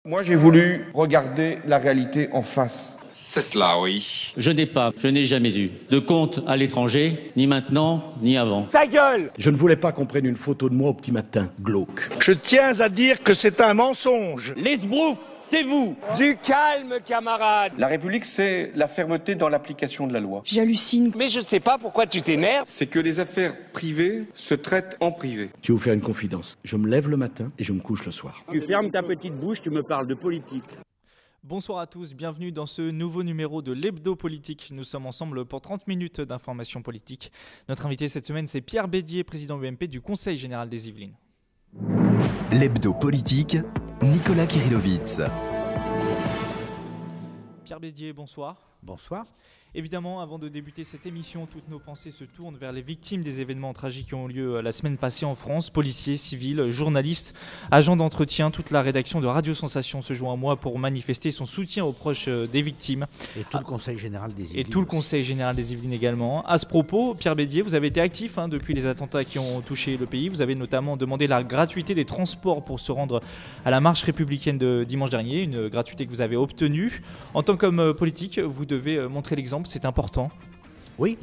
Moi, j'ai voulu regarder la réalité en face. C'est cela, oui. Je n'ai jamais eu de compte à l'étranger, ni maintenant, ni avant. Ta gueule! Je ne voulais pas qu'on prenne une photo de moi au petit matin, glauque. Je tiens à dire que c'est un mensonge. Les sbroufs, c'est vous! Du calme, camarade! La République, c'est la fermeté dans l'application de la loi. J'hallucine. Mais je sais pas pourquoi tu t'énerves. C'est que les affaires privées se traitent en privé. Je vais vous faire une confidence. Je me lève le matin et je me couche le soir. Tu fermes ta petite bouche, tu me parles de politique. Bonsoir à tous, bienvenue dans ce nouveau numéro de l'Hebdo Politique. Nous sommes ensemble pour 30 minutes d'information politique. Notre invité cette semaine, c'est Pierre Bédier, président UMP du Conseil général des Yvelines. L'Hebdo Politique, Nicolas Kirillovitz. Pierre Bédier, bonsoir. Bonsoir. Évidemment, avant de débuter cette émission, toutes nos pensées se tournent vers les victimes des événements tragiques qui ont lieu la semaine passée en France. Policiers, civils, journalistes, agents d'entretien, toute la rédaction de Radio Sensation se joint à moi pour manifester son soutien aux proches des victimes. Et tout le Conseil général des Yvelines. Et tout le Conseil général des Yvelines également. À ce propos, Pierre Bédier, vous avez été actif depuis les attentats qui ont touché le pays. Vous avez notamment demandé la gratuité des transports pour se rendre à la marche républicaine de dimanche dernier, une gratuité que vous avez obtenue. En tant qu'homme politique, vous devez montrer l'exemple. C'est important. Oui,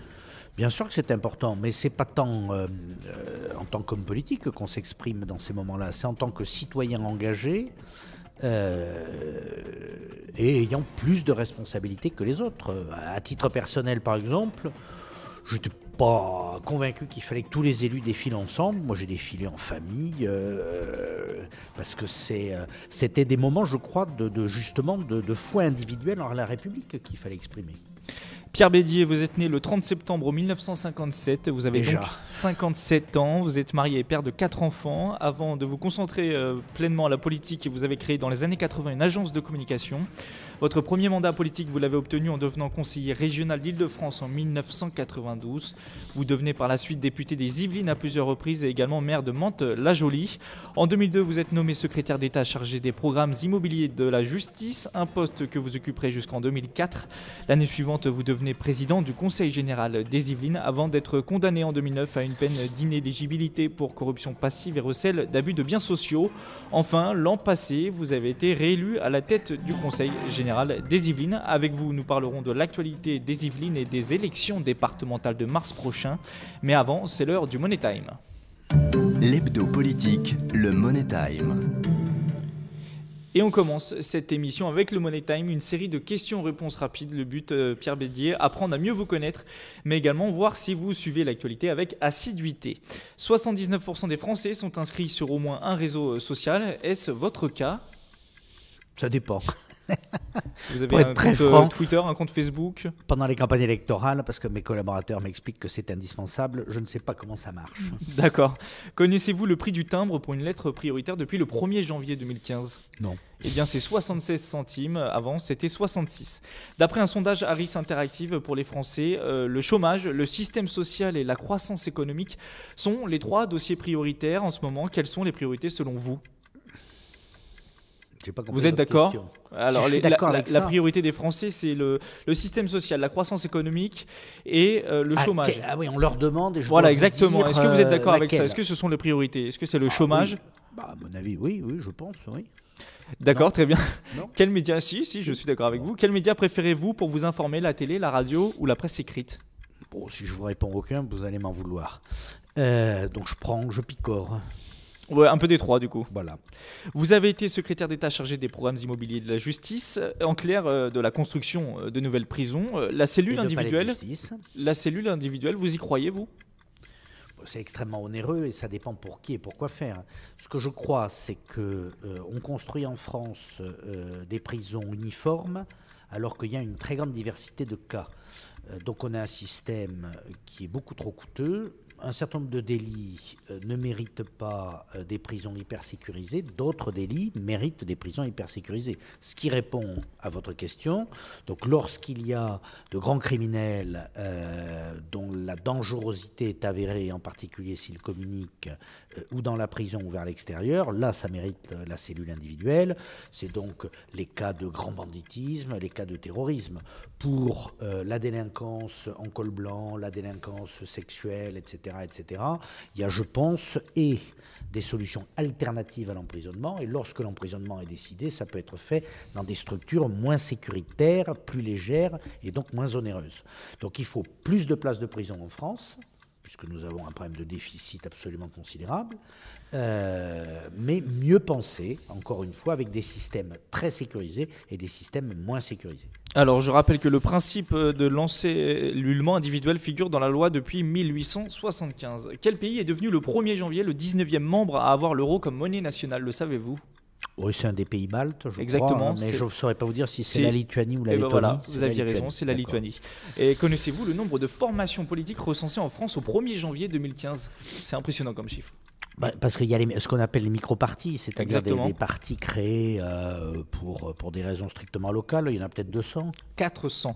bien sûr que c'est important, mais c'est pas tant en tant qu'homme politique qu'on s'exprime dans ces moments-là, c'est en tant que citoyen engagé et ayant plus de responsabilités que les autres. À titre personnel, par exemple, je n'étais pas convaincu qu'il fallait que tous les élus défilent ensemble. Moi, j'ai défilé en famille parce que c'était des moments, je crois, justement de foi individuelle envers la République qu'il fallait exprimer. Pierre Bédier, vous êtes né le 30 septembre 1957, vous avez Déjà. donc 57 ans, vous êtes marié et père de 4 enfants. Avant de vous concentrer pleinement à la politique, vous avez créé dans les années 80 une agence de communication. Votre premier mandat politique, vous l'avez obtenu en devenant conseiller régional d'Île-de-France en 1992. Vous devenez par la suite député des Yvelines à plusieurs reprises et également maire de Mantes-la-Jolie. En 2002, vous êtes nommé secrétaire d'État chargé des programmes immobiliers de la justice, un poste que vous occuperez jusqu'en 2004. L'année suivante, vous devenez président du Conseil général des Yvelines avant d'être condamné en 2009 à une peine d'inéligibilité pour corruption passive et recel d'abus de biens sociaux. Enfin, l'an passé, vous avez été réélu à la tête du Conseil général des Yvelines. Avec vous, nous parlerons de l'actualité des Yvelines et des élections départementales de mars prochain. Mais avant, c'est l'heure du Money Time. L'Hebdo Politique, le Money Time. Et on commence cette émission avec le Money Time, une série de questions-réponses rapides. Le but, Pierre Bédier, apprendre à mieux vous connaître, mais également voir si vous suivez l'actualité avec assiduité. 79% des Français sont inscrits sur au moins un réseau social. Est-ce votre cas ? Ça dépend. Vous avez un compte Twitter, un compte Facebook ? Pendant les campagnes électorales, parce que mes collaborateurs m'expliquent que c'est indispensable, je ne sais pas comment ça marche. D'accord. Connaissez-vous le prix du timbre pour une lettre prioritaire depuis le 1er janvier 2015 ? Non. Eh bien, c'est 76 centimes. Avant, c'était 66. D'après un sondage Harris Interactive pour les Français, le chômage, le système social et la croissance économique sont les 3 dossiers prioritaires en ce moment. Quelles sont les priorités selon vous ? Vous êtes d'accord ? Alors, la priorité des Français, c'est le système social, la croissance économique et le chômage. Ah oui, on leur demande. Et voilà, exactement. Dire, est-ce que vous êtes d'accord avec ça ? Est-ce que ce sont les priorités ? Est-ce que c'est le chômage ? Oui. À mon avis, oui, je pense, oui. D'accord, non. Très bien. Non. Quel média ? Si, je suis d'accord avec vous. Quel média préférez-vous pour vous informer ? La télé, la radio ou la presse écrite ? Bon, si je vous réponds aucun, vous allez m'en vouloir. Donc je picore. Ouais, un peu des 3 du coup. Voilà. Vous avez été secrétaire d'État chargé des programmes immobiliers de la justice, en clair de la construction de nouvelles prisons. La cellule individuelle, vous y croyez vous ? C'est extrêmement onéreux et ça dépend pour qui et pour quoi faire. Ce que je crois, c'est qu'on construit en France des prisons uniformes alors qu'il y a une très grande diversité de cas. Donc on a un système qui est beaucoup trop coûteux. Un certain nombre de délits ne méritent pas des prisons hyper sécurisées, d'autres délits méritent des prisons hyper sécurisées. Ce qui répond à votre question, donc lorsqu'il y a de grands criminels dont la dangerosité est avérée, en particulier s'ils communiquent ou dans la prison ou vers l'extérieur, là ça mérite la cellule individuelle. C'est donc les cas de grand banditisme, les cas de terrorisme. Pour la délinquance en col blanc, la délinquance sexuelle, etc., etc. Il y a, je pense, des solutions alternatives à l'emprisonnement. Et lorsque l'emprisonnement est décidé, ça peut être fait dans des structures moins sécuritaires, plus légères et donc moins onéreuses. Donc il faut plus de places de prison en France, puisque nous avons un problème de déficit absolument considérable, mais mieux pensé, encore une fois, avec des systèmes très sécurisés et des systèmes moins sécurisés. Alors, je rappelle que le principe de l'encellulement individuel figure dans la loi depuis 1875. Quel pays est devenu le 1er janvier, le 19e membre à avoir l'euro comme monnaie nationale, le savez-vous ? Oui, c'est un des pays baltes, je Exactement, crois, mais je ne saurais pas vous dire si c'est la Lituanie ou la Lettonie. Voilà, vous aviez raison, c'est la Lituanie. Et connaissez-vous le nombre de formations politiques recensées en France au 1er janvier 2015 ? C'est impressionnant comme chiffre. Parce qu'il y a ce qu'on appelle les micro-partis, c'est-à-dire des partis créés pour des raisons strictement locales. Il y en a peut-être 200 ? 400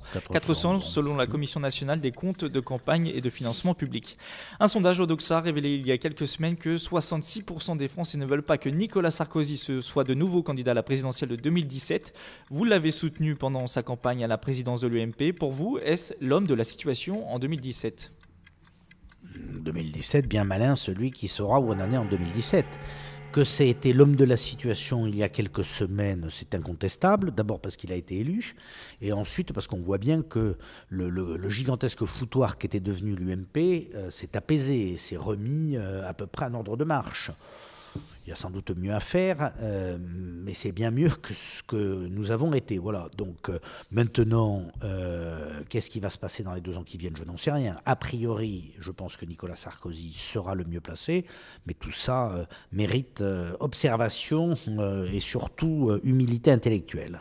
selon la Commission nationale des comptes de campagne et de financement public. Un sondage Odoxa a révélé il y a quelques semaines que 66% des Français ne veulent pas que Nicolas Sarkozy soit de nouveau candidat à la présidentielle de 2017. Vous l'avez soutenu pendant sa campagne à la présidence de l'UMP. Pour vous, est-ce l'homme de la situation en 2017 ? 2017, bien malin celui qui saura où on en est en 2017. Que c'est été l'homme de la situation il y a quelques semaines, c'est incontestable. D'abord parce qu'il a été élu, et ensuite parce qu'on voit bien que le gigantesque foutoir qu'était devenu l'UMP s'est apaisé, s'est remis à peu près en ordre de marche. Il y a sans doute mieux à faire, mais c'est bien mieux que ce que nous avons été. Voilà. Donc maintenant, qu'est-ce qui va se passer dans les 2 ans qui viennent ? Je n'en sais rien. A priori, je pense que Nicolas Sarkozy sera le mieux placé, mais tout ça mérite observation et surtout humilité intellectuelle.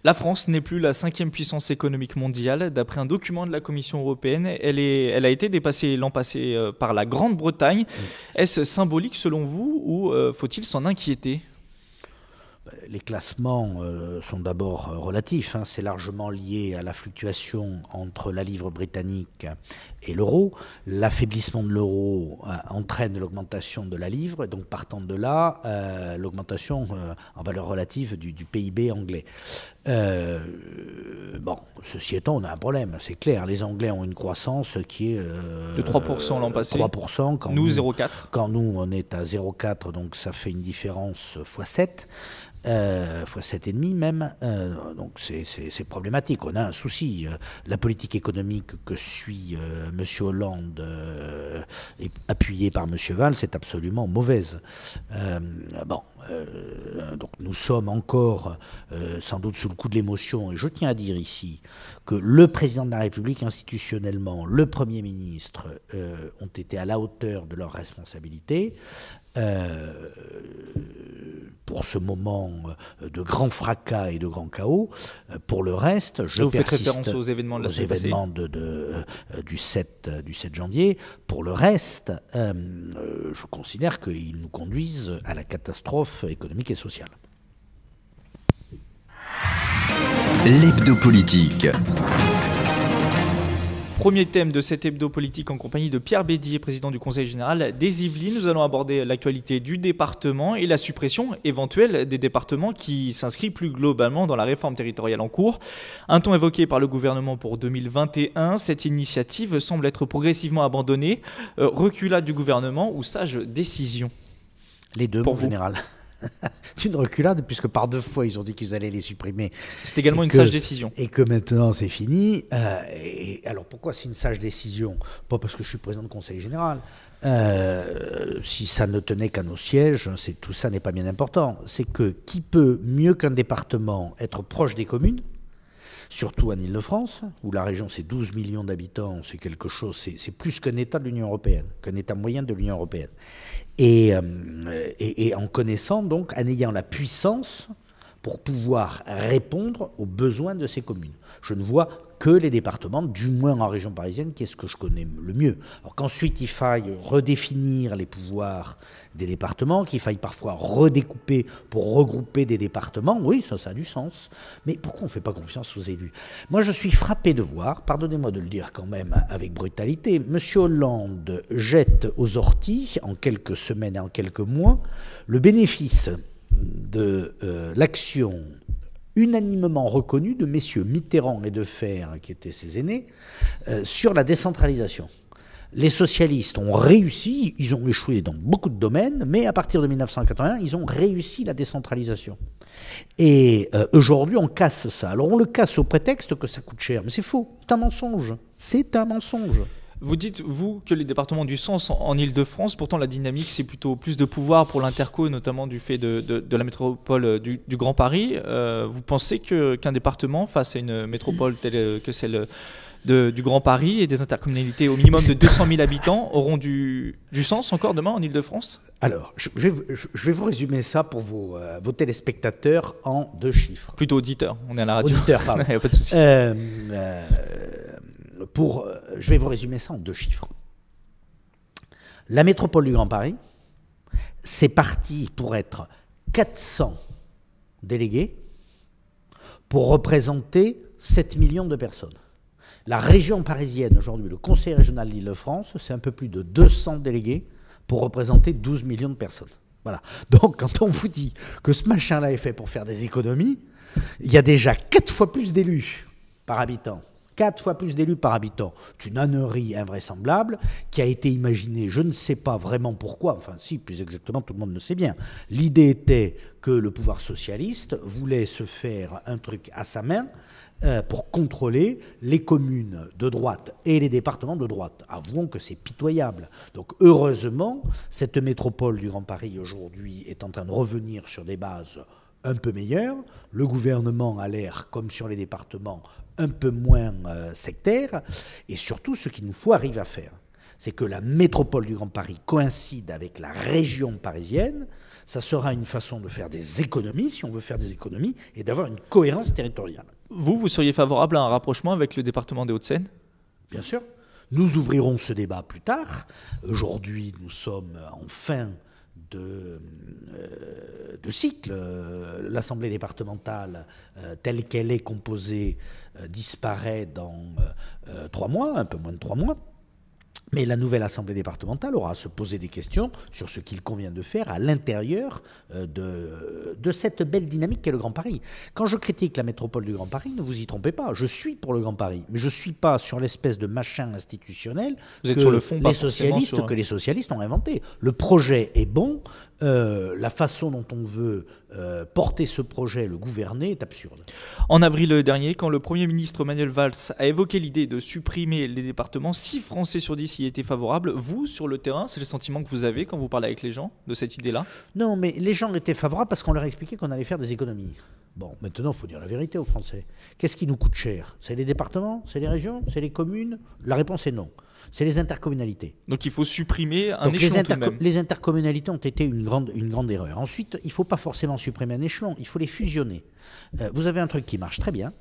La France n'est plus la 5e puissance économique mondiale. D'après un document de la Commission européenne, elle a été dépassée l'an passé par la Grande-Bretagne. Est-ce symbolique selon vous ou faut-il s'en inquiéter ? Les classements sont d'abord relatifs. C'est largement lié à la fluctuation entre la livre britannique et l'euro. L'affaiblissement de l'euro entraîne l'augmentation de la livre. Donc partant de là, l'augmentation en valeur relative du PIB anglais. Ceci étant, on a un problème, c'est clair. Les Anglais ont une croissance qui est de 3% l'an passé. 3%. Quand nous 0,4. Quand nous, on est à 0,4, donc ça fait une différence x7. x7,5 même, donc c'est problématique. On a un souci. La politique économique que suit M. Hollande, appuyée par M. Valls, c'est absolument mauvaise. Donc nous sommes encore sans doute sous le coup de l'émotion, et je tiens à dire ici que le président de la République institutionnellement, le Premier ministre ont été à la hauteur de leurs responsabilités. Pour ce moment de grand fracas et de grand chaos. Pour le reste, je vous faites persiste référence aux événements de la semaine passée. Du 7 janvier. Pour le reste, je considère qu'ils nous conduisent à la catastrophe économique et sociale. L'hebdo politique. Premier thème de cet hebdo politique en compagnie de Pierre Bédier, président du Conseil général des Yvelines. Nous allons aborder l'actualité du département et la suppression éventuelle des départements qui s'inscrit plus globalement dans la réforme territoriale en cours. Un ton évoqué par le gouvernement pour 2021, cette initiative semble être progressivement abandonnée. Reculade du gouvernement ou sage décision ? Les deux, en général. C'est une reculade, puisque par 2 fois, ils ont dit qu'ils allaient les supprimer. C'est également une sage décision. Et que maintenant, c'est fini. Et alors, pourquoi c'est une sage décision ? Pas parce que je suis président du Conseil général. Si ça ne tenait qu'à nos sièges, tout ça n'est pas bien important. C'est que qui peut, mieux qu'un département, être proche des communes ? Surtout en Île-de-France, où la région c'est 12 millions d'habitants, c'est quelque chose, c'est plus qu'un État de l'Union européenne, qu'un État moyen de l'Union européenne. Et en connaissant donc, en ayant la puissance pour pouvoir répondre aux besoins de ces communes. Je ne vois que les départements, du moins en région parisienne, qui est ce que je connais le mieux. Alors qu'ensuite il faille redéfinir les pouvoirs des départements, qu'il faille parfois redécouper pour regrouper des départements, oui, ça a du sens. Mais pourquoi on ne fait pas confiance aux élus ? Moi, je suis frappé de voir, pardonnez-moi de le dire quand même avec brutalité, M. Hollande jette aux orties, en quelques semaines et en quelques mois, le bénéfice de l'action unanimement reconnue de messieurs Mitterrand et Defferre, qui étaient ses aînés, sur la décentralisation. Les socialistes ont réussi, ils ont échoué dans beaucoup de domaines, mais à partir de 1981, ils ont réussi la décentralisation. Et aujourd'hui, on casse ça. Alors on le casse au prétexte que ça coûte cher, mais c'est faux, c'est un mensonge. C'est un mensonge. Vous dites, vous, que les départements ont du sens en Île-de-France, pourtant la dynamique, c'est plutôt plus de pouvoir pour l'interco, notamment du fait de la métropole du Grand Paris. Vous pensez qu'un département, face à une métropole telle que celle du Grand Paris et des intercommunalités au minimum de 200 000 habitants, auront du sens encore demain en Île-de-France? Alors, je vais vous résumer ça pour vos téléspectateurs en 2 chiffres. Plutôt auditeurs, on est à la radio. Auditeurs, pardon. Il n'y a pas de souci. Je vais vous résumer ça en 2 chiffres. La métropole du Grand Paris, c'est parti pour être 400 délégués pour représenter 7 millions de personnes. La région parisienne, aujourd'hui, le Conseil régional d'Île-de-France, c'est un peu plus de 200 délégués pour représenter 12 millions de personnes. Voilà. Donc, quand on vous dit que ce machin-là est fait pour faire des économies, il y a déjà 4 fois plus d'élus par habitant. 4 fois plus d'élus par habitant. C'est une ânerie invraisemblable qui a été imaginée, je ne sais pas vraiment pourquoi, enfin si, plus exactement, tout le monde le sait bien. L'idée était que le pouvoir socialiste voulait se faire un truc à sa main pour contrôler les communes de droite et les départements de droite. Avouons que c'est pitoyable. Donc heureusement, cette métropole du Grand Paris aujourd'hui est en train de revenir sur des bases un peu meilleures. Le gouvernement a l'air, comme sur les départements, un peu moins sectaire. Et surtout, ce qu'il nous faut arriver à faire, c'est que la métropole du Grand Paris coïncide avec la région parisienne. Ça sera une façon de faire des économies, si on veut faire des économies, et d'avoir une cohérence territoriale. Vous seriez favorable à un rapprochement avec le département des Hauts-de-Seine? Bien sûr. Nous ouvrirons ce débat plus tard. Aujourd'hui, nous sommes en fin de cycle. L'Assemblée départementale, telle qu'elle est composée, disparaît dans 3 mois, un peu moins de 3 mois. Mais la nouvelle Assemblée départementale aura à se poser des questions sur ce qu'il convient de faire à l'intérieur de cette belle dynamique qu'est le Grand Paris. Quand je critique la métropole du Grand Paris, ne vous y trompez pas, je suis pour le Grand Paris, mais je ne suis pas sur l'espèce de machin institutionnel vous êtes sur le fond, que les socialistes ont inventé. Le projet est bon, la façon dont on veut porter ce projet, le gouverner, est absurde. En avril dernier, quand le Premier ministre Manuel Valls a évoqué l'idée de supprimer les départements, 6 Français sur 10 y étaient favorables. Vous, sur le terrain, c'est le sentiment que vous avez quand vous parlez avec les gens de cette idée-là? Non, mais les gens étaient favorables parce qu'on leur a expliqué qu'on allait faire des économies. Bon, maintenant, il faut dire la vérité aux Français. Qu'est-ce qui nous coûte cher? C'est les départements? C'est les régions? C'est les communes? La réponse est non. C'est les intercommunalités. Donc il faut supprimer un échelon tout de même. Les intercommunalités ont été une grande erreur. Ensuite, il ne faut pas forcément supprimer un échelon, il faut les fusionner. Vous avez un truc qui marche très bien,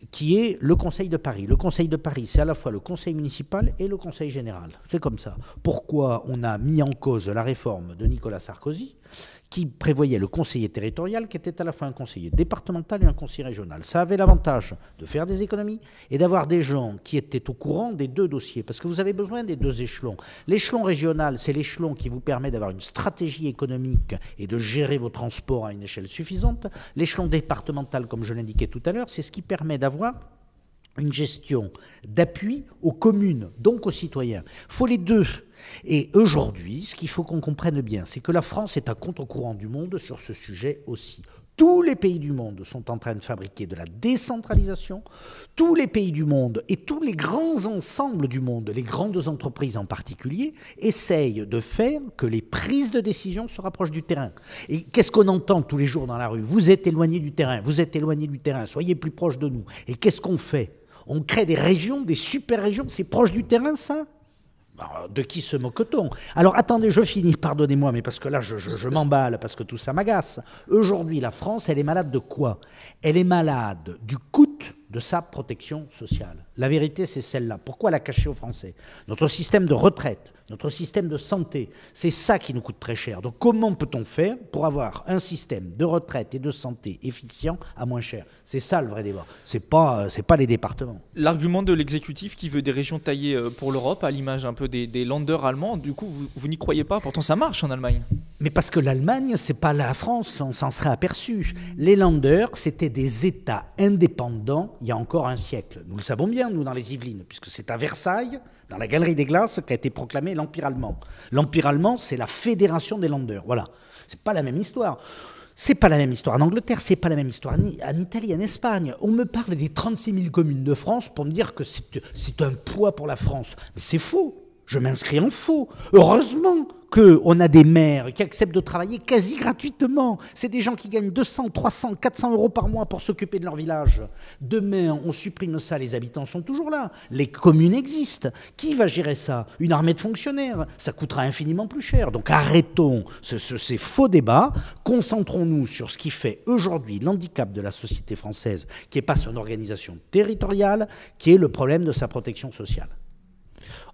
qui est le Conseil de Paris. Le Conseil de Paris, c'est à la fois le Conseil municipal et le Conseil général. C'est comme ça. Pourquoi on a mis en cause la réforme de Nicolas Sarkozy, qui prévoyait le conseiller territorial, qui était à la fois un conseiller départemental et un conseiller régional. Ça avait l'avantage de faire des économies et d'avoir des gens qui étaient au courant des 2 dossiers, parce que vous avez besoin des 2 échelons. L'échelon régional, c'est l'échelon qui vous permet d'avoir une stratégie économique et de gérer vos transports à une échelle suffisante. L'échelon départemental, comme je l'indiquais tout à l'heure, c'est ce qui permet d'avoir une gestion d'appui aux communes, donc aux citoyens. Il faut les 2. Et aujourd'hui, ce qu'il faut qu'on comprenne bien, c'est que la France est à contre-courant du monde sur ce sujet aussi. Tous les pays du monde sont en train de fabriquer de la décentralisation. Tous les pays du monde et tous les grands ensembles du monde, les grandes entreprises en particulier, essayent de faire que les prises de décision se rapprochent du terrain. Et qu'est-ce qu'on entend tous les jours dans la rue? Vous êtes éloigné du terrain, vous êtes éloigné du terrain, soyez plus proche de nous. Et qu'est-ce qu'on fait? On crée des régions, des super-régions, c'est proche du terrain, ça? Alors, de qui se moque-t-on? Alors attendez, je finis, pardonnez-moi, mais parce que là je m'emballe, parce que tout ça m'agace. Aujourd'hui, la France, elle est malade de quoi? Elle est malade du coût de sa protection sociale. La vérité, c'est celle-là. Pourquoi la cacher aux Français? Notre système de retraite, notre système de santé, c'est ça qui nous coûte très cher. Donc comment peut-on faire pour avoir un système de retraite et de santé efficient à moins cher? C'est ça le vrai débat. C'est pas les départements. L'argument de l'exécutif qui veut des régions taillées pour l'Europe, à l'image un peu des Länder allemands, du coup, vous n'y croyez pas? Pourtant, ça marche en Allemagne. Mais parce que l'Allemagne, c'est pas la France, on s'en serait aperçu. Les Länder, c'était des États indépendants il y a encore un siècle. Nous le savons bien, nous, dans les Yvelines, puisque c'est à Versailles, dans la Galerie des Glaces, qu'a été proclamé l'Empire allemand. L'Empire allemand, c'est la fédération des Länder. Voilà. C'est pas la même histoire. C'est pas la même histoire en Angleterre, c'est pas la même histoire en Italie, en Espagne. On me parle des 36 000 communes de France pour me dire que c'est un poids pour la France. Mais c'est faux. Je m'inscris en faux. Heureusement qu'on a des maires qui acceptent de travailler quasi gratuitement. C'est des gens qui gagnent 200, 300, 400 euros par mois pour s'occuper de leur village. Demain, on supprime ça, les habitants sont toujours là. Les communes existent. Qui va gérer ça? Une armée de fonctionnaires. Ça coûtera infiniment plus cher. Donc arrêtons ces faux débats. Concentrons-nous sur ce qui fait aujourd'hui l'handicap de la société française, qui n'est pas son organisation territoriale, qui est le problème de sa protection sociale.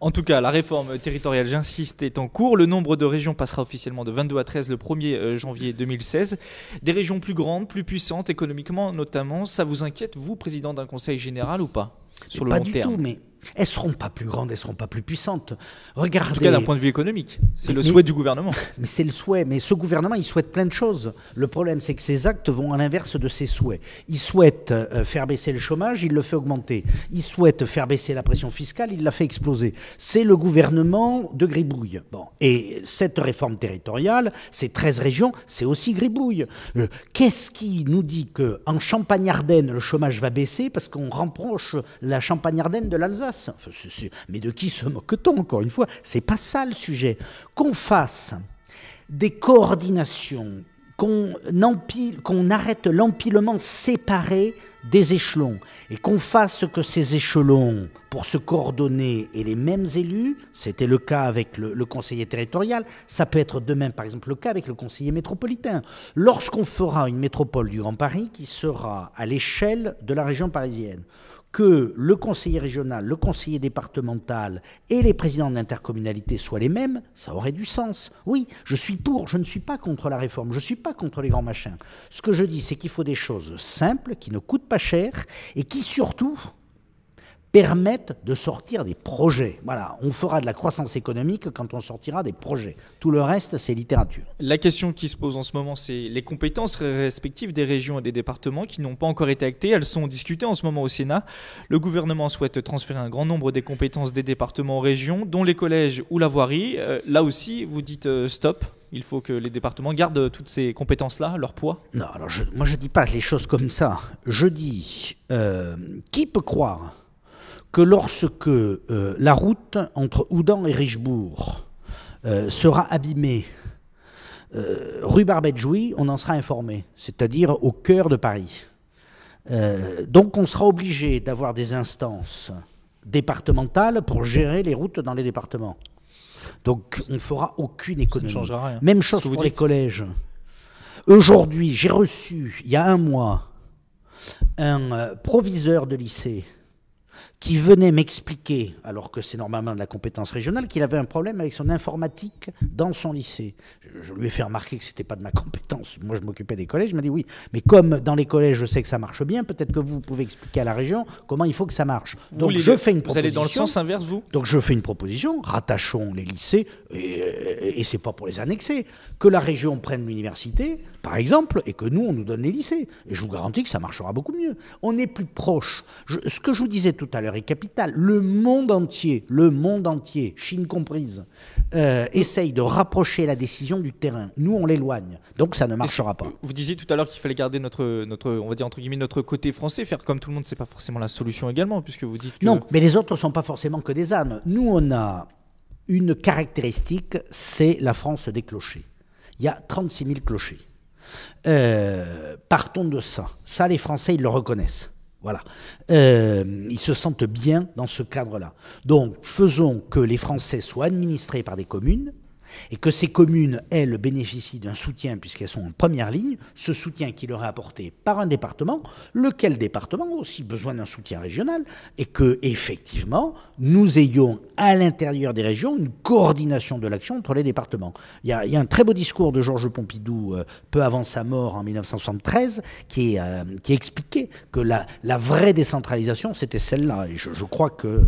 En tout cas, la réforme territoriale, j'insiste, est en cours. Le nombre de régions passera officiellement de 22 à 13 le 1er janvier 2016. Des régions plus grandes, plus puissantes, économiquement notamment. Ça vous inquiète, vous, président d'un conseil général, ou pas, sur le long terme? Pas du tout, mais elles ne seront pas plus grandes, elles ne seront pas plus puissantes. Regardez. En tout cas, d'un point de vue économique. C'est le souhait du gouvernement. Mais c'est le souhait. Mais ce gouvernement, il souhaite plein de choses. Le problème, c'est que ses actes vont à l'inverse de ses souhaits. Il souhaite faire baisser le chômage, il le fait augmenter. Il souhaite faire baisser la pression fiscale, il la fait exploser. C'est le gouvernement de gribouille. Bon. Et cette réforme territoriale, ces 13 régions, c'est aussi gribouille. Qu'est-ce qui nous dit qu'en Champagne-Ardenne, le chômage va baisser parce qu'on rapproche la Champagne-Ardenne de l'Alsace? Enfin, mais de qui se moque-t-on, encore une fois? C'est pas ça le sujet. Qu'on fasse des coordinations, qu'on arrête l'empilement séparé des échelons et qu'on fasse que ces échelons, pour se coordonner, aient les mêmes élus. C'était le cas avec le conseiller territorial. Ça peut être demain, par exemple, le cas avec le conseiller métropolitain. Lorsqu'on fera une métropole du Grand Paris qui sera à l'échelle de la région parisienne, que le conseiller régional, le conseiller départemental et les présidents d'intercommunalité soient les mêmes, ça aurait du sens. Oui, je suis pour, je ne suis pas contre la réforme, je ne suis pas contre les grands machins. Ce que je dis, c'est qu'il faut des choses simples, qui ne coûtent pas cher et qui surtout permettent de sortir des projets. Voilà, on fera de la croissance économique quand on sortira des projets. Tout le reste, c'est littérature. La question qui se pose en ce moment, c'est les compétences respectives des régions et des départements qui n'ont pas encore été actées. Elles sont discutées en ce moment au Sénat. Le gouvernement souhaite transférer un grand nombre des compétences des départements aux régions, dont les collèges ou la voirie. Là aussi, vous dites stop. Il faut que les départements gardent toutes ces compétences-là, leur poids. Non, alors moi je ne dis pas les choses comme ça. Je dis, qui peut croire que lorsque la route entre Houdan et Richebourg sera abîmée, rue Barbette-Jouy, on en sera informé, c'est-à-dire au cœur de Paris. Donc on sera obligé d'avoir des instances départementales pour gérer les routes dans les départements. Donc on ne fera aucune économie. Ça ne changera rien. Même chose pour les collèges. Aujourd'hui, j'ai reçu, il y a un mois, un proviseur de lycée qui venait m'expliquer, alors que c'est normalement de la compétence régionale, qu'il avait un problème avec son informatique dans son lycée. Je lui ai fait remarquer que ce n'était pas de ma compétence. Moi, je m'occupais des collèges. Il m'a dit oui, mais comme dans les collèges, je sais que ça marche bien, peut-être que vous pouvez expliquer à la région comment il faut que ça marche. Donc, je fais une proposition. Vous allez dans le sens inverse, vous? Donc, je fais une proposition, ratachons les lycées, et c'est pas pour les annexer, que la région prenne l'université, par exemple, et que nous, on nous donne les lycées. Et je vous garantis que ça marchera beaucoup mieux. On est plus proche. Ce que je vous disais tout à l'heure est capital. Le monde entier, Chine comprise, essaye de rapprocher la décision du terrain. Nous, on l'éloigne. Donc, ça ne marchera pas. Vous disiez tout à l'heure qu'il fallait garder notre, on va dire entre guillemets, notre côté français. Faire comme tout le monde, c'est pas forcément la solution également, puisque vous dites que... Non, mais les autres ne sont pas forcément que des ânes. Nous, on a une caractéristique, c'est la France des clochers. Il y a 36 000 clochers. Partons de ça. Ça, les Français, ils le reconnaissent. Voilà. Ils se sentent bien dans ce cadre-là. Donc, faisons que les Français soient administrés par des communes et que ces communes, elles, bénéficient d'un soutien puisqu'elles sont en première ligne, ce soutien qui leur est apporté par un département, lequel département a aussi besoin d'un soutien régional, et que, effectivement, nous ayons à l'intérieur des régions une coordination de l'action entre les départements. Il y a un très beau discours de Georges Pompidou, peu avant sa mort en 1973, qui expliquait que la vraie décentralisation, c'était celle-là. Et je crois que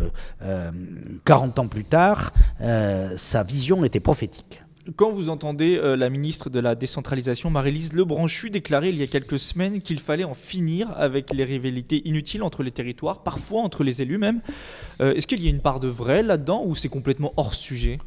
40 ans plus tard, sa vision était prophétique. Quand vous entendez la ministre de la décentralisation, Maryse Lebranchu, déclarer il y a quelques semaines qu'il fallait en finir avec les rivalités inutiles entre les territoires, parfois entre les élus même, est-ce qu'il y a une part de vrai là-dedans ou c'est complètement hors sujet ?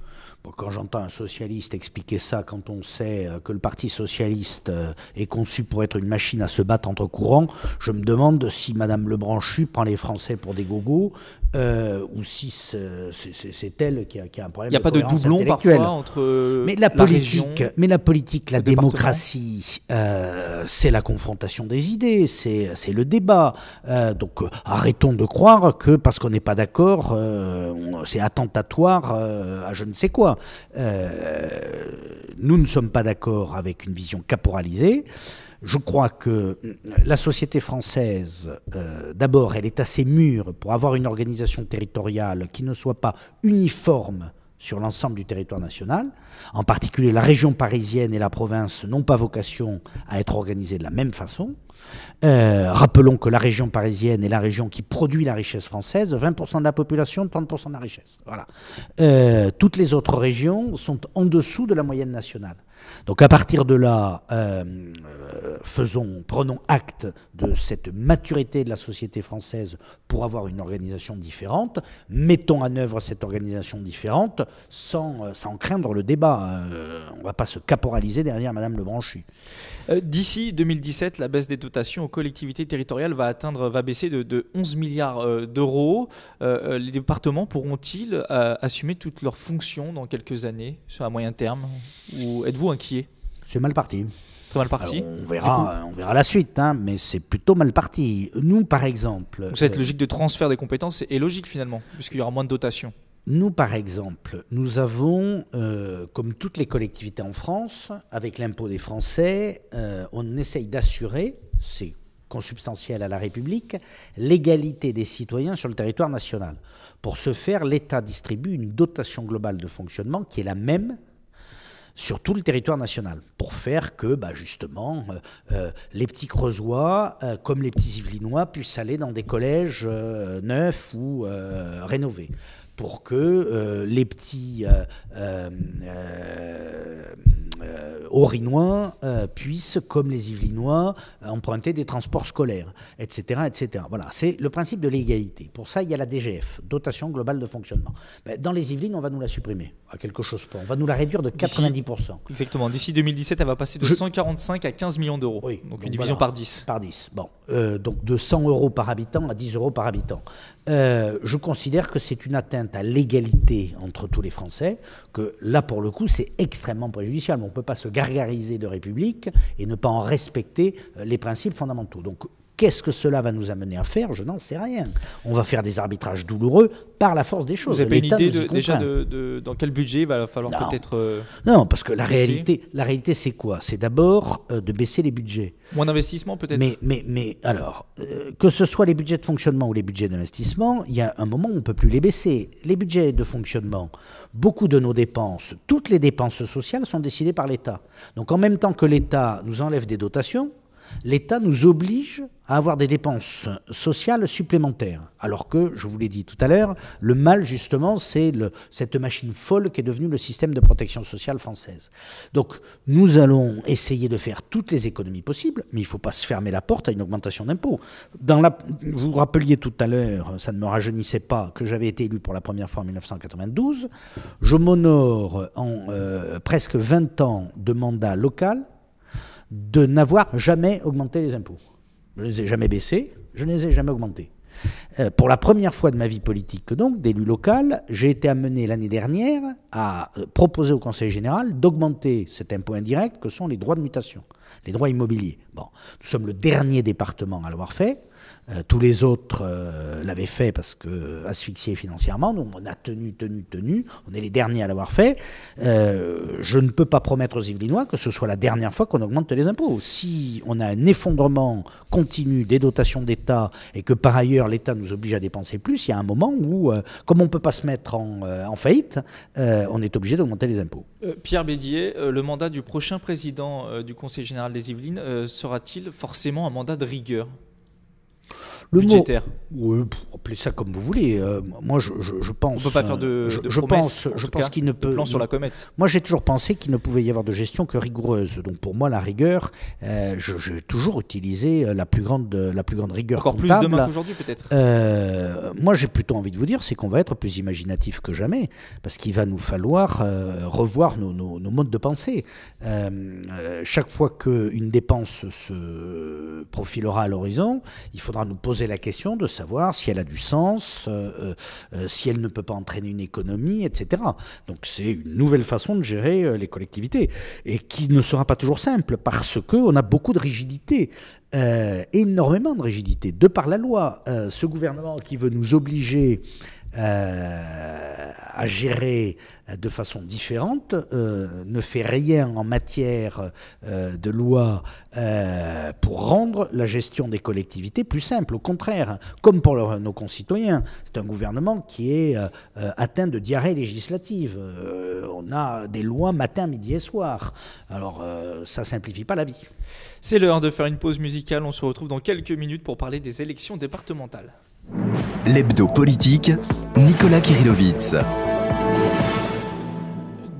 Quand j'entends un socialiste expliquer ça, quand on sait que le Parti socialiste est conçu pour être une machine à se battre entre courants, je me demande si Madame Lebranchu prend les Français pour des gogos ou si c'est elle qui a un problème. Il n'y a pas de doublon parfois entre la politique, la démocratie, c'est la confrontation des idées, c'est le débat. Donc arrêtons de croire que parce qu'on n'est pas d'accord, c'est attentatoire à je ne sais quoi. Nous ne sommes pas d'accord avec une vision caporalisée. Je crois que la société française, d'abord, elle est assez mûre pour avoir une organisation territoriale qui ne soit pas uniforme sur l'ensemble du territoire national. En particulier, la région parisienne et la province n'ont pas vocation à être organisées de la même façon. Rappelons que la région parisienne est la région qui produit la richesse française, 20% de la population, 30% de la richesse. Voilà. Toutes les autres régions sont en dessous de la moyenne nationale. Donc à partir de là, prenons acte de cette maturité de la société française pour avoir une organisation différente, mettons en œuvre cette organisation différente sans craindre le débat. On ne va pas se caporaliser derrière Madame Lebranchu. D'ici 2017, la baisse des dotations aux collectivités territoriales va baisser de 11 milliards d'euros. Les départements pourront-ils assumer toutes leurs fonctions dans quelques années, sur un moyen terme ? Ou êtes-vous inquiet ? C'est mal parti. C'est très mal parti. Alors, on verra la suite, mais c'est plutôt mal parti. Nous, par exemple... Cette logique de transfert des compétences est logique finalement, puisqu'il y aura moins de dotations. Nous, par exemple, nous avons, comme toutes les collectivités en France, avec l'impôt des Français, on essaye d'assurer, c'est consubstantiel à la République, l'égalité des citoyens sur le territoire national. Pour ce faire, l'État distribue une dotation globale de fonctionnement qui est la même sur tout le territoire national, pour faire que, justement, les petits Creusois, comme les petits Yvelinois, puissent aller dans des collèges neufs ou rénovés, pour que les petits Haut-Rhinois puissent, comme les Yvelinois, emprunter des transports scolaires, etc., etc. Voilà, c'est le principe de l'égalité. Pour ça, il y a la DGF, dotation globale de fonctionnement. Dans les Yvelines, on va nous la supprimer, à quelque chose près. On va nous la réduire de 90%. Exactement. D'ici 2017, elle va passer de 145 à 15 millions d'euros. Oui, donc une division par 10. Par 10. Bon, donc de 100 euros par habitant à 10 euros par habitant. Je considère que c'est une atteinte à l'égalité entre tous les Français, que là, pour le coup, c'est extrêmement préjudiciable. On ne peut pas se gargariser de République et ne pas en respecter les principes fondamentaux. Donc, qu'est-ce que cela va nous amener à faire ? Je n'en sais rien. On va faire des arbitrages douloureux par la force des choses. Vous avez une idée déjà dans quel budget il va falloir peut-être Non, parce que la réalité, c'est quoi ? C'est d'abord de baisser les budgets. Moins d'investissement peut-être ? Mais alors, que ce soit les budgets de fonctionnement ou les budgets d'investissement, il y a un moment où on ne peut plus les baisser. Les budgets de fonctionnement, beaucoup de nos dépenses, toutes les dépenses sociales sont décidées par l'État. Donc en même temps que l'État nous enlève des dotations, l'État nous oblige à avoir des dépenses sociales supplémentaires. Alors que, je vous l'ai dit tout à l'heure, le mal, justement, c'est cette machine folle qui est devenue le système de protection sociale française. Donc, nous allons essayer de faire toutes les économies possibles, mais il ne faut pas se fermer la porte à une augmentation d'impôts. Vous vous rappeliez tout à l'heure, ça ne me rajeunissait pas, que j'avais été élu pour la première fois en 1992. Je m'honore en presque 20 ans de mandat local de n'avoir jamais augmenté les impôts. Je ne les ai jamais baissés, je ne les ai jamais augmentés. Pour la première fois de ma vie politique, donc, d'élu local, j'ai été amené l'année dernière à proposer au Conseil général d'augmenter cet impôt indirect que sont les droits de mutation, les droits immobiliers. Bon, nous sommes le dernier département à l'avoir fait. Tous les autres l'avaient fait parce que asphyxiés financièrement. Nous, on a tenu. On est les derniers à l'avoir fait. Je ne peux pas promettre aux Yvelinois que ce soit la dernière fois qu'on augmente les impôts. Si on a un effondrement continu des dotations d'État et que par ailleurs l'État nous oblige à dépenser plus, il y a un moment où, comme on ne peut pas se mettre en faillite, on est obligé d'augmenter les impôts. Pierre Bédier, le mandat du prochain président du Conseil général des Yvelines sera-t-il forcément un mandat de rigueur ? budgétaire. Oui, appelez ça comme vous voulez. Moi, je pense. On peut pas faire de promesses. Je pense qu'il ne peut. Plan sur la comète. Moi, j'ai toujours pensé qu'il ne pouvait y avoir de gestion que rigoureuse. Donc, pour moi, la rigueur, j'ai toujours utilisé la plus grande rigueur encore comptable. Plus demain qu'aujourd'hui, peut-être. Moi, j'ai plutôt envie de vous dire, c'est qu'on va être plus imaginatif que jamais, parce qu'il va nous falloir revoir nos modes de pensée. Chaque fois qu'une dépense se profilera à l'horizon, il faudra nous poser la question de savoir si elle a du sens, si elle ne peut pas entraîner une économie, etc. Donc c'est une nouvelle façon de gérer les collectivités, et qui ne sera pas toujours simple, parce qu'on a beaucoup de rigidité, énormément de rigidité, de par la loi. Ce gouvernement qui veut nous obliger à gérer de façon différente, ne fait rien en matière de loi pour rendre la gestion des collectivités plus simple. Au contraire, comme pour nos concitoyens, c'est un gouvernement qui est atteint de diarrhée législative. On a des lois matin, midi et soir. Alors, ça ne simplifie pas la vie. C'est l'heure de faire une pause musicale. On se retrouve dans quelques minutes pour parler des élections départementales. L'hebdo politique, Nicolas Kirillovitz.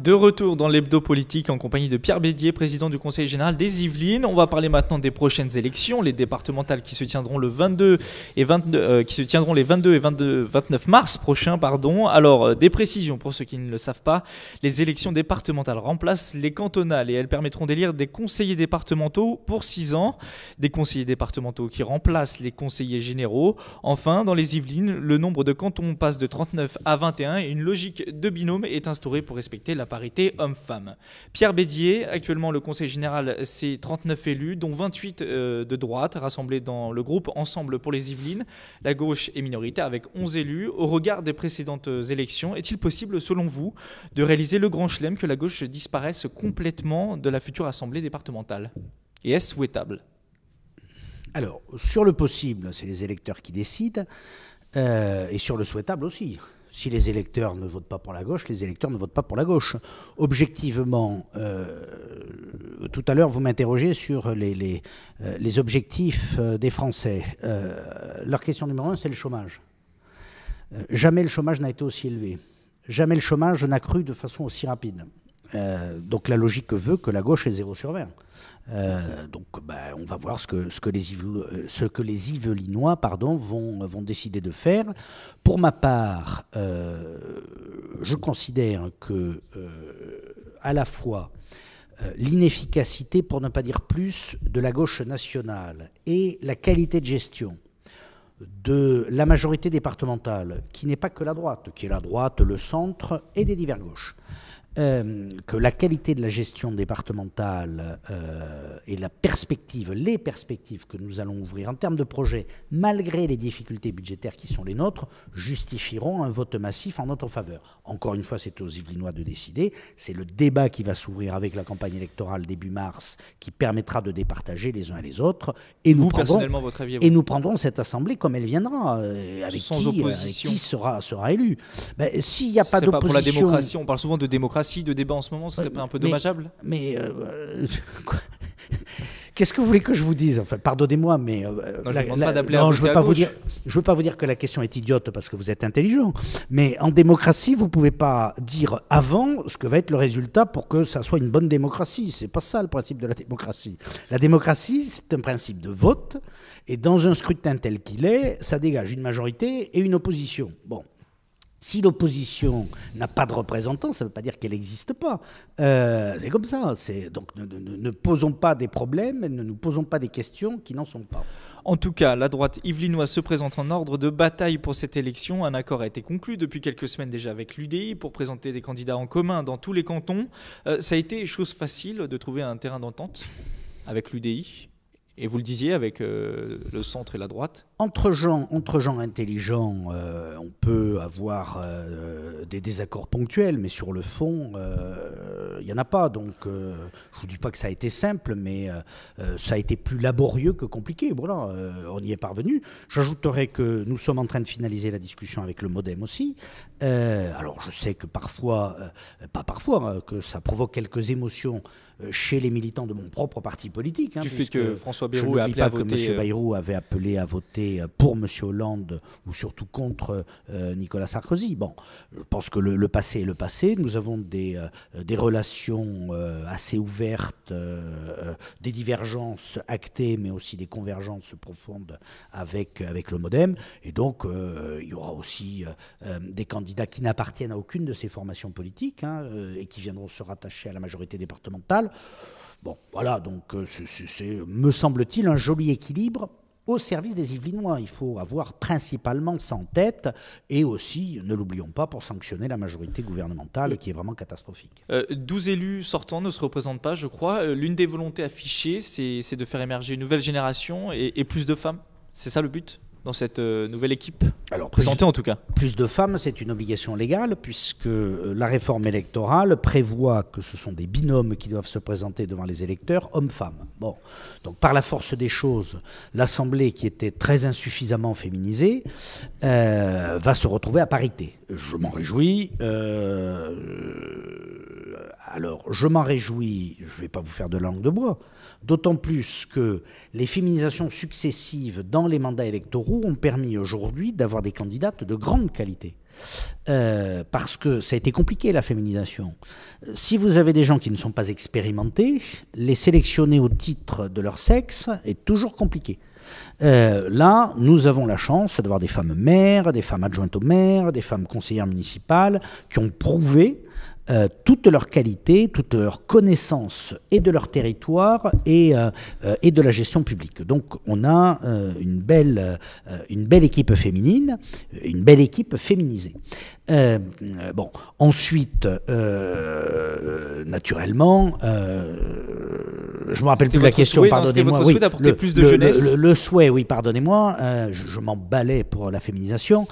De retour dans l'hebdo politique en compagnie de Pierre Bédier, président du Conseil général des Yvelines. On va parler maintenant des prochaines élections, les départementales qui se tiendront les 22 et 29 mars prochains. Alors, des précisions pour ceux qui ne le savent pas. Les élections départementales remplacent les cantonales et elles permettront d'élire des conseillers départementaux pour 6 ans. Des conseillers départementaux qui remplacent les conseillers généraux. Enfin, dans les Yvelines, le nombre de cantons passe de 39 à 21 et une logique de binôme est instaurée pour respecter la parité homme-femme. Pierre Bédier, actuellement le Conseil général, c'est 39 élus, dont 28 de droite, rassemblés dans le groupe Ensemble pour les Yvelines. La gauche est minoritaire avec 11 élus. Au regard des précédentes élections, est-il possible, selon vous, de réaliser le grand chelem que la gauche disparaisse complètement de la future Assemblée départementale ? Et est-ce souhaitable ? Alors, sur le possible, c'est les électeurs qui décident, et sur le souhaitable aussi. Si les électeurs ne votent pas pour la gauche, les électeurs ne votent pas pour la gauche. Objectivement, tout à l'heure, vous m'interrogez sur les objectifs des Français. Leur question numéro 1, c'est le chômage. Jamais le chômage n'a été aussi élevé. Jamais le chômage n'a cru de façon aussi rapide. Donc la logique veut que la gauche est 0 sur 20. On va voir ce que les Yvelinois vont décider de faire. Pour ma part, je considère que à la fois l'inefficacité, pour ne pas dire plus, de la gauche nationale et la qualité de gestion de la majorité départementale, qui n'est pas que la droite, qui est la droite, le centre et des divers gauches, que la qualité de la gestion départementale et les perspectives que nous allons ouvrir en termes de projets, malgré les difficultés budgétaires qui sont les nôtres, justifieront un vote massif en notre faveur. Encore une fois, c'est aux Yvelinois de décider. C'est le débat qui va s'ouvrir avec la campagne électorale début mars qui permettra de départager les uns et les autres. Et vous, personnellement, votre avis ? Et nous prendrons cette assemblée comme elle viendra, avec qui sera élu. S'il n'y a pas d'opposition... Pas pour la démocratie, on parle souvent de démocratie, de débat en ce moment, ce serait pas un peu dommageable ? Qu'est-ce que vous voulez que je vous dise ? Enfin, pardonnez-moi, mais je ne demande pas d'appeler à voter à gauche. Je veux pas vous dire que la question est idiote parce que vous êtes intelligent, mais en démocratie, vous pouvez pas dire avant ce que va être le résultat pour que ça soit une bonne démocratie. C'est pas ça le principe de la démocratie. La démocratie, c'est un principe de vote, et dans un scrutin tel qu'il est, ça dégage une majorité et une opposition. Bon. Si l'opposition n'a pas de représentant, ça ne veut pas dire qu'elle n'existe pas. C'est comme ça. Donc ne posons pas des problèmes, ne nous posons pas des questions qui n'en sont pas. En tout cas, la droite yvelinoise se présente en ordre de bataille pour cette élection. Un accord a été conclu depuis quelques semaines déjà avec l'UDI pour présenter des candidats en commun dans tous les cantons. Ça a été chose facile de trouver un terrain d'entente avec l'UDI. Et vous le disiez, avec le centre et la droite ? Entre gens intelligents, on peut avoir des désaccords ponctuels, mais sur le fond, il n'y en a pas. Donc, je ne vous dis pas que ça a été simple, mais ça a été plus laborieux que compliqué. Voilà, on y est parvenu. J'ajouterais que nous sommes en train de finaliser la discussion avec le MoDem aussi. Alors, je sais que parfois, que ça provoque quelques émotions chez les militants de mon propre parti politique. Du fait que François Bayrou a appelé à voter. que M. Bayrou avait appelé à voter pour M. Hollande ou surtout contre Nicolas Sarkozy. Bon, je pense que le passé est le passé. Nous avons des relations assez ouvertes, des divergences actées, mais aussi des convergences profondes avec le MoDem. Et donc, il y aura aussi des candidats qui n'appartiennent à aucune de ces formations politiques et qui viendront se rattacher à la majorité départementale. Bon, voilà, donc c'est, me semble-t-il, un joli équilibre au service des Yvelinois. Il faut avoir principalement ça en tête et aussi, ne l'oublions pas, pour sanctionner la majorité gouvernementale qui est vraiment catastrophique. 12 élus sortants ne se représentent pas, je crois. L'une des volontés affichées, c'est de faire émerger une nouvelle génération et plus de femmes. C'est ça le but dans cette nouvelle équipe présentée en tout cas. Plus de femmes, c'est une obligation légale puisque la réforme électorale prévoit que ce sont des binômes qui doivent se présenter devant les électeurs, hommes-femmes. Bon, donc par la force des choses, l'Assemblée qui était très insuffisamment féminisée va se retrouver à parité. Je m'en réjouis. Alors, je m'en réjouis, je ne vais pas vous faire de langue de bois, d'autant plus que les féminisations successives dans les mandats électoraux ont permis aujourd'hui d'avoir des candidates de grande qualité. Parce que ça a été compliqué la féminisation. Si vous avez des gens qui ne sont pas expérimentés, les sélectionner au titre de leur sexe est toujours compliqué. Là, nous avons la chance d'avoir des femmes maires, des femmes adjointes au maire, des femmes conseillères municipales qui ont prouvé toute leur qualité, toute leur connaissance et de leur territoire et de la gestion publique. Donc on a une belle équipe féminine, une belle équipe féminisée. Bon, ensuite, naturellement, je me rappelle plus la question, pardonnez-moi. C'était votre souhait d'apporter plus de jeunesse. Le souhait, oui, pardonnez-moi, je m'emballais pour la féminisation.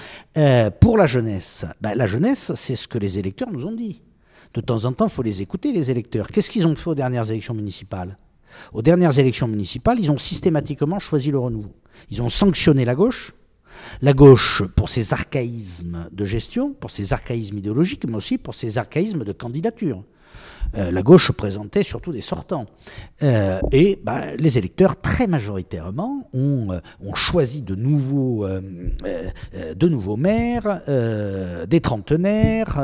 Pour la jeunesse, la jeunesse, c'est ce que les électeurs nous ont dit. De temps en temps, il faut les écouter, les électeurs. Qu'est-ce qu'ils ont fait aux dernières élections municipales ? Aux dernières élections municipales, ils ont systématiquement choisi le renouveau. Ils ont sanctionné la gauche pour ses archaïsmes de gestion, pour ses archaïsmes idéologiques, mais aussi pour ses archaïsmes de candidature. La gauche présentait surtout des sortants. Et les électeurs, très majoritairement, ont choisi de nouveaux maires, des trentenaires,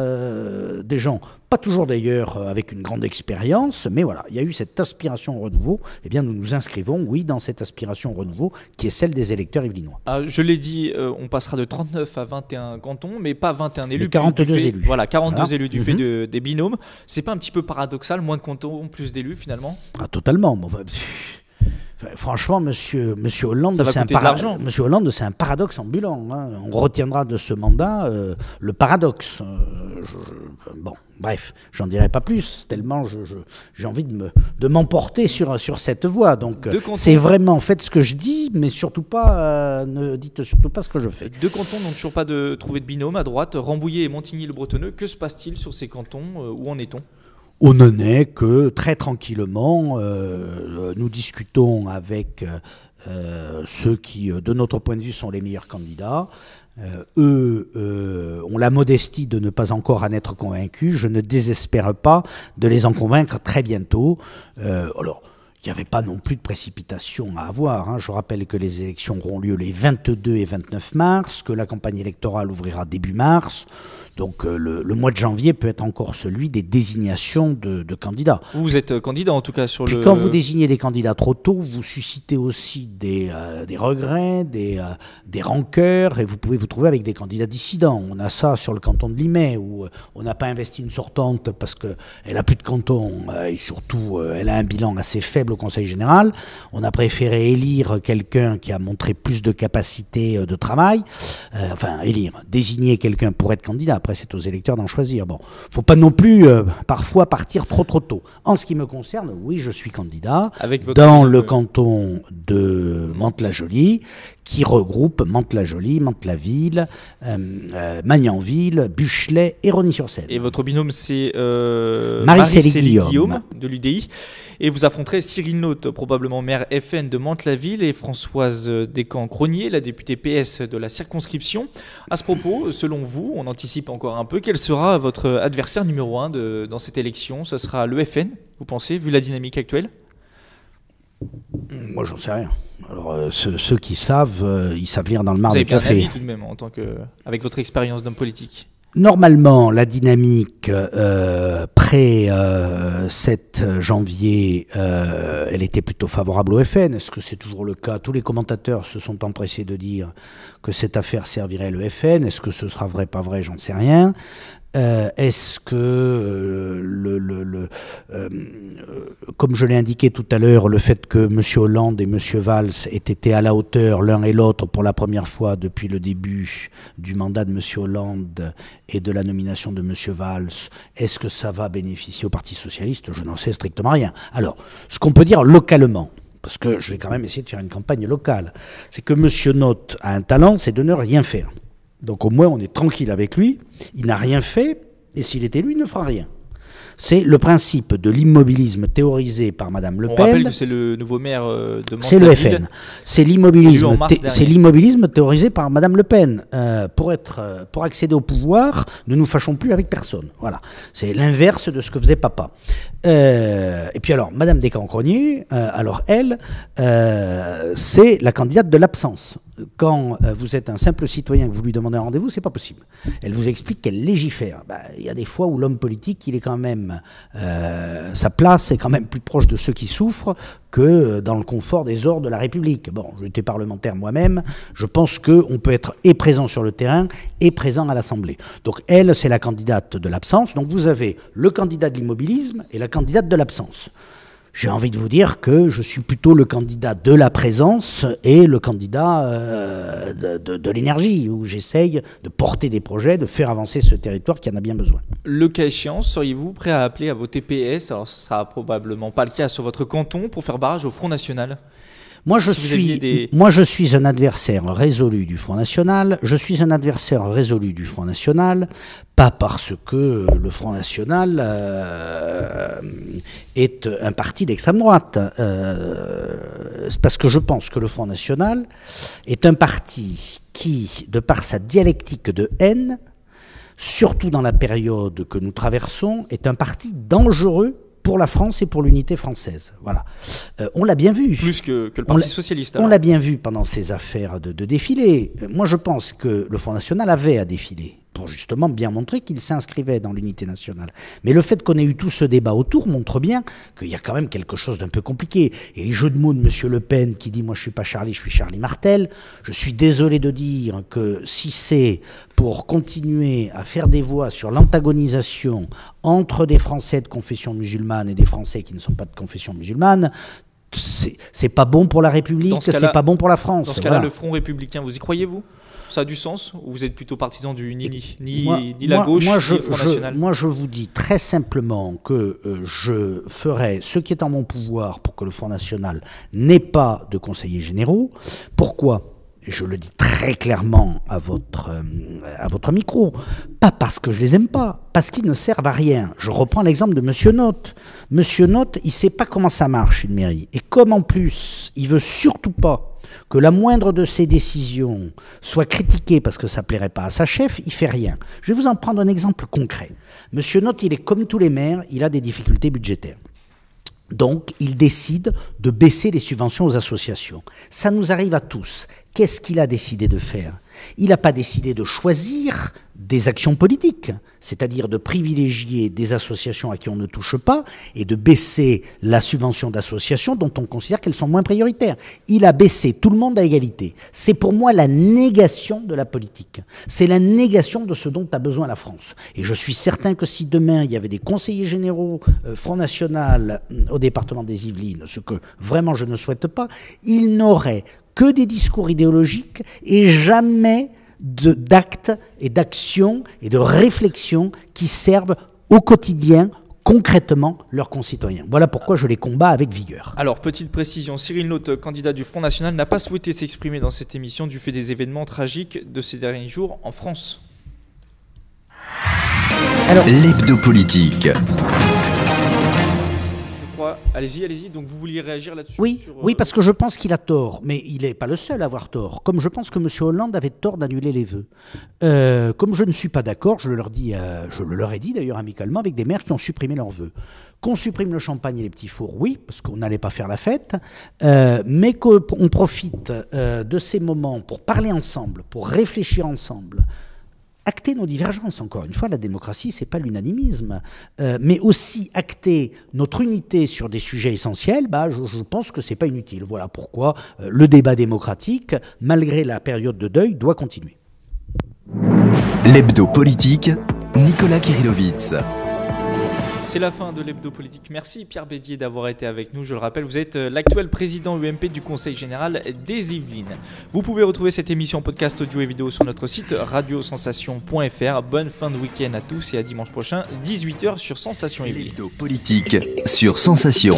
des gens, pas toujours d'ailleurs avec une grande expérience, mais voilà, il y a eu cette aspiration au renouveau. Eh bien, nous nous inscrivons, oui, dans cette aspiration au renouveau, qui est celle des électeurs yvelinois. Je l'ai dit, on passera de 39 à 21 cantons, mais pas 21 élus. 42 élus. Voilà, 42 élus du fait des binômes. C'est pas un petit peu paradoxal, moins de cantons, plus d'élus finalement ? Totalement. Franchement, Monsieur Hollande, Monsieur Hollande, c'est un paradoxe ambulant. On retiendra de ce mandat le paradoxe. Bon, bref, j'en dirai pas plus, tellement j'ai envie de m'emporter sur cette voie. Donc, c'est vraiment, faites ce que je dis, mais surtout pas, ne dites surtout pas ce que je fais. 2 cantons n'ont toujours pas trouvé de binôme à droite, Rambouillet et Montigny-le-Bretonneux. Que se passe-t-il sur ces cantons ? Où en est-on ? On n'en est que très tranquillement. Nous discutons avec ceux qui, de notre point de vue, sont les meilleurs candidats. Eux ont la modestie de ne pas encore en être convaincus. Je ne désespère pas de les en convaincre très bientôt. Alors, il n'y avait pas non plus de précipitation à avoir. Je rappelle que les élections auront lieu les 22 et 29 mars, que la campagne électorale ouvrira début mars. Donc le mois de janvier peut être encore celui des désignations de candidats. Vous êtes candidat en tout cas sur Puis quand vous désignez des candidats trop tôt, vous suscitez aussi des regrets, des rancœurs, et vous pouvez vous trouver avec des candidats dissidents. On a ça sur le canton de Limay, où on n'a pas investi une sortante parce qu'elle n'a plus de canton, et surtout elle a un bilan assez faible au Conseil général. On a préféré élire quelqu'un qui a montré plus de capacité de travail. Désigner quelqu'un pour être candidat. Après, c'est aux électeurs d'en choisir. Bon, faut pas non plus parfois partir trop tôt. En ce qui me concerne, oui, je suis candidat dans le canton de Mantes-la-Jolie, qui regroupe Mantes-la-Jolie, Mantes-la-Ville, Magnanville, Buchelay et Rosny-sur-Seine. Et votre binôme, c'est Marie-Célie Guillaume de l'UDI. Et vous affronterez Cyril Naute, probablement maire FN de Mantes-la-Ville, et Françoise Descamps-Cronier, la députée PS de la circonscription. À ce propos, selon vous, on anticipe encore un peu, quel sera votre adversaire numéro 1 dans cette élection? Ce sera le FN, vous pensez, vu la dynamique actuelle? Moi, j'en sais rien. Alors, ceux qui savent, ils savent lire dans le marc de café. Vous avez bien un avis tout de même, avec votre expérience d'homme politique. Normalement, la dynamique pré-7 janvier, elle était plutôt favorable au FN. Est-ce que c'est toujours le cas? Tous les commentateurs se sont empressés de dire que cette affaire servirait le FN. Est-ce que ce sera vrai, pas vrai? J'en sais rien. Est-ce que, comme je l'ai indiqué tout à l'heure, le fait que M. Hollande et M. Valls aient été à la hauteur l'un et l'autre pour la première fois depuis le début du mandat de M. Hollande et de la nomination de M. Valls, est-ce que ça va bénéficier au Parti socialiste? Je n'en sais strictement rien. Alors, ce qu'on peut dire localement, parce que je vais quand même essayer de faire une campagne locale, c'est que M. Naute a un talent, c'est de ne rien faire. Donc au moins on est tranquille avec lui, il n'a rien fait, et s'il est élu, il ne fera rien. C'est le principe de l'immobilisme théorisé par Mme Le Pen. On rappelle que c'est le nouveau maire de Mantes-la-Ville. C'est le FN. C'est l'immobilisme théorisé par Mme Le Pen. Pour accéder au pouvoir, ne nous fâchons plus avec personne. Voilà. C'est l'inverse de ce que faisait papa. Et puis alors, Mme Descamps-Cronier, c'est la candidate de l'absence. Quand vous êtes un simple citoyen que vous lui demandez un rendez-vous, c'est pas possible. Elle vous explique qu'elle légifère. Il y a des fois où l'homme politique, il est quand même, sa place est quand même plus proche de ceux qui souffrent que dans le confort des ors de la République. Bon, j'étais parlementaire moi-même, je pense qu'on peut être et présent sur le terrain et présent à l'Assemblée. Donc elle, c'est la candidate de l'absence. Donc vous avez le candidat de l'immobilisme et la candidate de l'absence. J'ai envie de vous dire que je suis plutôt le candidat de la présence et le candidat de l'énergie, où j'essaye de porter des projets, de faire avancer ce territoire qui en a bien besoin. Le cas échéant, seriez-vous prêt à appeler à voter PS? Alors ce ne sera probablement pas le cas sur votre canton pour faire barrage au Front National. Moi, je suis un adversaire résolu du Front National. Je suis un adversaire résolu du Front National, pas parce que le Front National est un parti d'extrême droite. C'est parce que je pense que le Front National est un parti qui, de par sa dialectique de haine, surtout dans la période que nous traversons, est un parti dangereux pour la France et pour l'unité française. Voilà. On l'a bien vu. Plus que le Parti socialiste. On l'a bien vu pendant ces affaires de défilé. Moi, je pense que le Front National avait à défiler pour justement bien montrer qu'il s'inscrivait dans l'unité nationale. Mais le fait qu'on ait eu tout ce débat autour montre bien qu'il y a quand même quelque chose d'un peu compliqué. Et les jeux de mots de M. Le Pen qui dit « moi je suis pas Charlie, je suis Charlie Martel », je suis désolé de dire que si c'est pour continuer à faire des voix sur l'antagonisation entre des Français de confession musulmane et des Français qui ne sont pas de confession musulmane, c'est pas bon pour la République, c'est pas bon pour la France. Dans ce cas-là, le Front républicain, vous y croyez-vous ? Ça a du sens? Ou vous êtes plutôt partisan du ni la gauche, ni le Front National? Moi, je vous dis très simplement que je ferai ce qui est en mon pouvoir pour que le Front National n'ait pas de conseillers généraux. Pourquoi? Je le dis très clairement à votre micro. Pas parce que je les aime pas, parce qu'ils ne servent à rien. Je reprends l'exemple de M. Naute. M. Naute, il ne sait pas comment ça marche, une mairie. Et comme en plus, il veut surtout pas que la moindre de ses décisions soit critiquée parce que ça ne plairait pas à sa chef, il fait rien. Je vais vous en prendre un exemple concret. M. Naute, il est comme tous les maires, il a des difficultés budgétaires. Donc, il décide de baisser les subventions aux associations. Ça nous arrive à tous. Qu'est-ce qu'il a décidé de faire? Il n'a pas décidé de choisir des actions politiques, c'est-à-dire de privilégier des associations à qui on ne touche pas et de baisser la subvention d'associations dont on considère qu'elles sont moins prioritaires. Il a baissé tout le monde à égalité. C'est pour moi la négation de la politique. C'est la négation de ce dont a besoin la France. Et je suis certain que si demain il y avait des conseillers généraux Front National au département des Yvelines, ce que vraiment je ne souhaite pas, ils n'auraient que des discours idéologiques et jamais d'actes et d'actions et de réflexions qui servent au quotidien concrètement leurs concitoyens. Voilà pourquoi je les combats avec vigueur. Alors, petite précision, Cyril Naute, candidat du Front National, n'a pas souhaité s'exprimer dans cette émission du fait des événements tragiques de ces derniers jours en France. Alors, L'hebdo politique. Allez-y, donc vous vouliez réagir là-dessus? Oui, parce que je pense qu'il a tort, mais il n'est pas le seul à avoir tort. Comme je pense que M. Hollande avait tort d'annuler les vœux. Comme je ne suis pas d'accord, je le leur ai dit d'ailleurs amicalement, avec des maires qui ont supprimé leurs vœux. Qu'on supprime le champagne et les petits fours, oui, parce qu'on n'allait pas faire la fête, mais qu'on profite de ces moments pour parler ensemble, pour réfléchir ensemble, acter nos divergences. Encore une fois, la démocratie, c'est pas l'unanimisme, mais aussi acter notre unité sur des sujets essentiels. Je pense que c'est pas inutile. Voilà pourquoi le débat démocratique, malgré la période de deuil, doit continuer. L'hebdo politique, Nicolas Kirillovitz. C'est la fin de l'hebdo politique. Merci Pierre Bédier d'avoir été avec nous. Je le rappelle, vous êtes l'actuel président UMP du Conseil général des Yvelines. Vous pouvez retrouver cette émission en podcast audio et vidéo sur notre site radiosensation.fr. Bonne fin de week-end à tous et à dimanche prochain, 18h sur Sensation Yvelines. L'hebdo politique sur Sensation.